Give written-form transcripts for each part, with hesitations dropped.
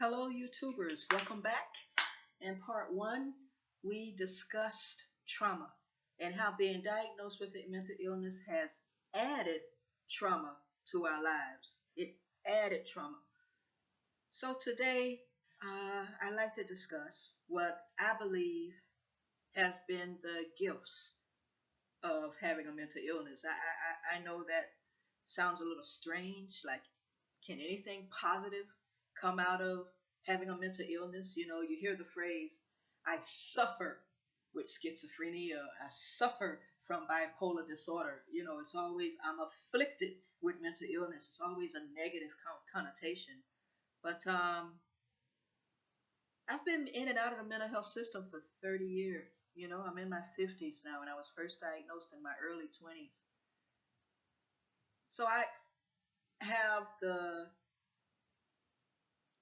Hello, YouTubers. Welcome back. In part one, we discussed trauma and how being diagnosed with a mental illness has added trauma to our lives. It added trauma. So today, I'd like to discuss what I believe has been the gifts of having a mental illness. I know that sounds a little strange. Like, can anything positive come out of having a mental illness? You hear the phrase, I suffer with schizophrenia, I suffer from bipolar disorder. It's always, I'm afflicted with mental illness. It's always a negative connotation. But I've been in and out of the mental health system for 30 years. I'm in my 50s now, and I was first diagnosed in my early 20s. So I have the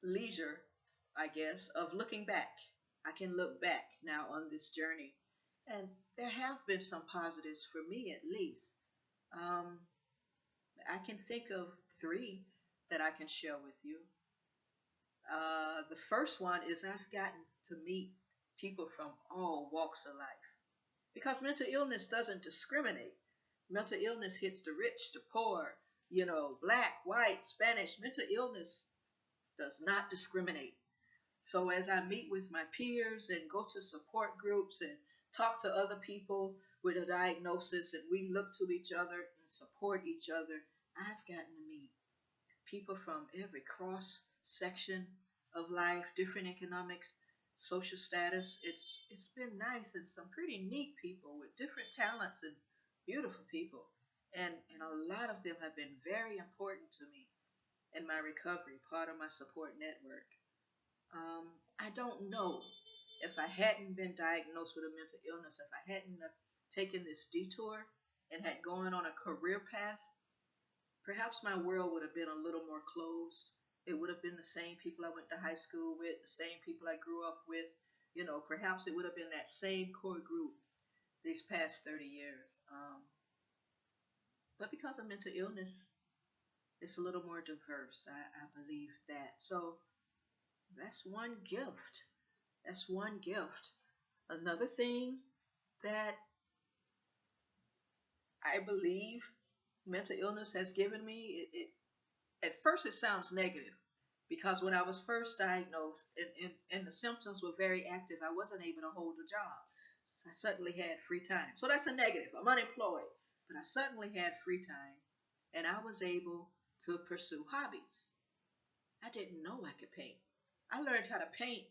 leisure, I guess, of looking back. I can look back now on this journey, and there have been some positives for me at least. Um, I can think of three that I can share with you. The first one is I've gotten to meet people from all walks of life because mental illness doesn't discriminate. Mental illness hits the rich, the poor, black, white, Spanish. Mental illness does not discriminate. So as I meet with my peers and go to support groups and talk to other people with a diagnosis and we look to each other and support each other, I've gotten to meet people from every cross section of life, different economics, social status. It's been nice, and some pretty neat people with different talents and beautiful people. And a lot of them have been very important to me in my recovery, part of my support network. I don't know if I hadn't been diagnosed with a mental illness, if I hadn't taken this detour and had gone on a career path, perhaps my world would have been a little more closed. It would have been the same people I went to high school with, the same people I grew up with. Perhaps it would have been that same core group these past 30 years. But because of mental illness, it's a little more diverse. I believe that. So that's one gift. That's one gift. Another thing that I believe mental illness has given me, at first it sounds negative because when I was first diagnosed and the symptoms were very active, I wasn't able to hold a job. So I suddenly had free time. So that's a negative. I'm unemployed, but I suddenly had free time and I was able to pursue hobbies. I didn't know I could paint. I learned how to paint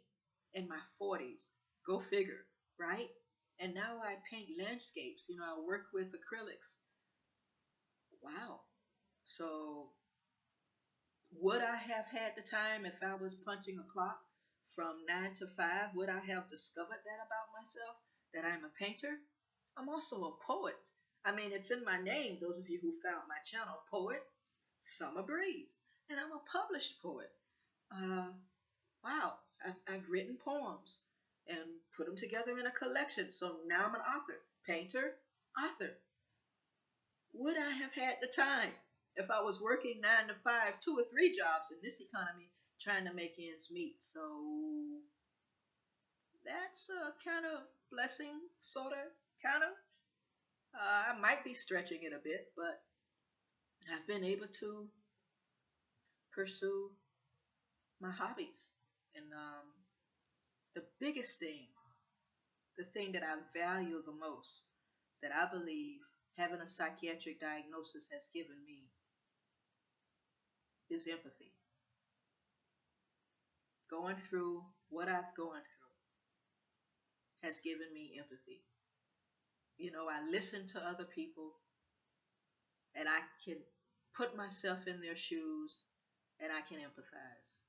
in my 40s. Go figure, right? And now I paint landscapes. I work with acrylics. Wow. So would I have had the time if I was punching a clock from 9 to 5? Would I have discovered that about myself? That I'm a painter? I'm also a poet. I mean, it's in my name, those of you who found my channel, Poet Summer Breeze. And I'm a published poet. Uh, wow, I've written poems and put them together in a collection. So now I'm an author, painter, author. Would I have had the time if I was working 9 to 5, 2 or 3 jobs in this economy trying to make ends meet? So that's a kind of blessing, sort of, kind of. I might be stretching it a bit, but I've been able to pursue my hobbies. And the biggest thing, the thing that I value the most, that I believe having a psychiatric diagnosis has given me is empathy. Going through what I've gone through has given me empathy. I listen to other people and I can put myself in their shoes and I can empathize.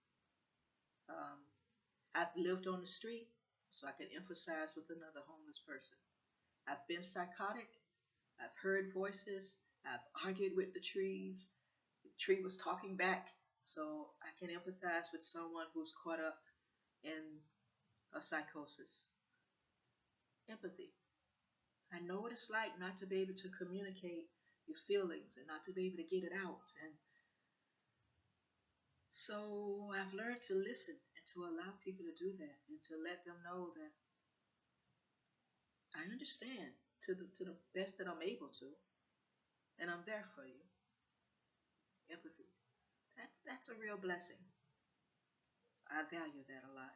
Um, I've lived on the street, so I can empathize with another homeless person. I've been psychotic. I've heard voices. I've argued with the trees. The tree was talking back, so I can empathize with someone who's caught up in a psychosis. Empathy. I know what it's like not to be able to communicate your feelings and not to be able to get it out. And so I've learned to listen and to allow people to do that and to let them know that I understand to the best that I'm able to, and I'm there for you. Empathy. That's a real blessing. I value that a lot.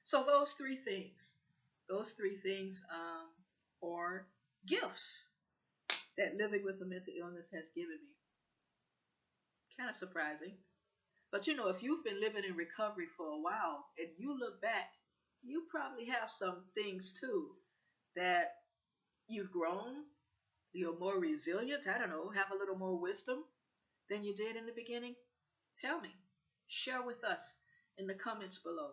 So those three things are gifts that living with a mental illness has given me. Kind of surprising. But you know, if you've been living in recovery for a while and you look back, you probably have some things too that you've grown, you're more resilient, I don't know, have a little more wisdom than you did in the beginning. Tell me, share with us in the comments below.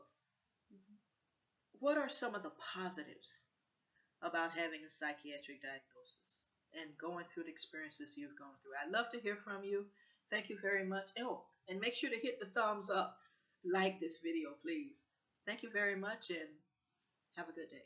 What are some of the positives about having a psychiatric diagnosis and going through the experiences you've gone through? I'd love to hear from you. Thank you very much. Oh, and make sure to hit the thumbs up. Like this video, please. Thank you very much and have a good day.